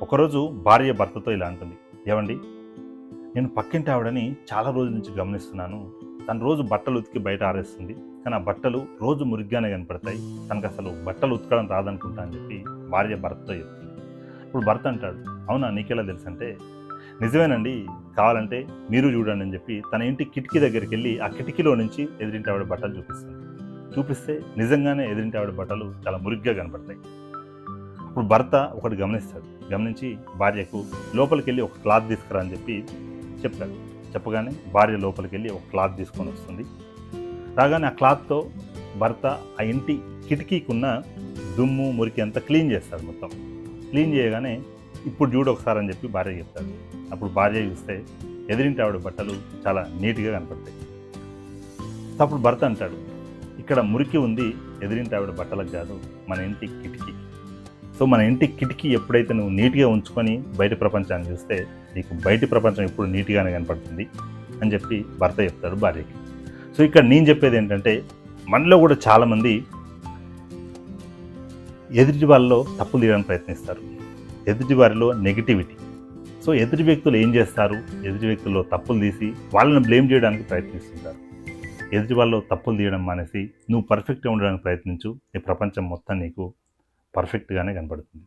ఒకరోజు భార్య భర్తతో ఇలా అంటుంది, ఏవండి, నేను పక్కింటి ఆవిడని చాలా రోజుల నుంచి గమనిస్తున్నాను. తను రోజు బట్టలు ఉతికి బయట ఆరేస్తుంది, కానీ ఆ బట్టలు రోజు మురిగ్గానే కనపడతాయి. తనకు అసలు బట్టలు ఉతకడం రాదనుకుంటా అని చెప్పి భార్య భర్తతో చెప్తుంది. ఇప్పుడు భర్త అంటాడు, అవునా, నీకెలా తెలుసు అంటే, నిజమేనండి, కావాలంటే మీరు చూడండి అని చెప్పి తన ఇంటి కిటికీ దగ్గరికి వెళ్ళి ఆ కిటికీలో నుంచి ఎదిరింటి ఆవిడ బట్టలు చూపిస్తుంది. చూపిస్తే నిజంగానే ఎదిరింటి ఆవిడ బట్టలు చాలా మురిగ్గా కనపడతాయి. ఇప్పుడు భర్త ఒకటి గమనిస్తాడు. గమనించి భార్యకు లోపలికి వెళ్ళి ఒక క్లాత్ తీసుకురా అని చెప్పి చెప్తాడు. చెప్పగానే భార్య లోపలికి వెళ్ళి ఒక క్లాత్ తీసుకొని వస్తుంది. రాగానే ఆ క్లాత్తో భర్త ఆ ఇంటి కిటికీకున్న దుమ్ము మురికి అంతా క్లీన్ చేస్తాడు. మొత్తం క్లీన్ చేయగానే ఇప్పుడు చూడు ఒకసారి అని చెప్పి భార్య చెప్తాడు. అప్పుడు భార్య చూస్తే ఎదిరింటి ఆవిడ బట్టలు చాలా నీట్గా కనపడతాయి. అప్పుడు భర్త అంటాడు, ఇక్కడ మురికి ఉంది ఎదిరింటి ఆవిడ బట్టలకు కాదు, మన ఇంటి కిటికీ. సో మన ఇంటి కిటికీ ఎప్పుడైతే నువ్వు నీట్గా ఉంచుకొని బయట ప్రపంచాన్ని చూస్తే నీకు బయటి ప్రపంచం ఎప్పుడు నీట్గానే కనపడుతుంది అని చెప్పి భర్త చెప్తాడు భార్యకి. సో ఇక్కడ నేను చెప్పేది ఏంటంటే, మనలో కూడా చాలామంది ఎదుటి వాళ్ళలో తప్పులు తీయడానికి ప్రయత్నిస్తారు. ఎదుటి వారిలో నెగిటివిటీ. సో ఎదుటి వ్యక్తులు ఏం చేస్తారు, ఎదుటి వ్యక్తుల్లో తప్పులు తీసి వాళ్ళని బ్లేమ్ చేయడానికి ప్రయత్నిస్తుంటారు. ఎదుటి వాళ్ళలో తప్పులు తీయడం మానేసి నువ్వు పర్ఫెక్ట్గా ఉండడానికి ప్రయత్నించు. ఈ ప్రపంచం మొత్తం నీకు పర్ఫెక్ట్గానే కనపడుతుంది.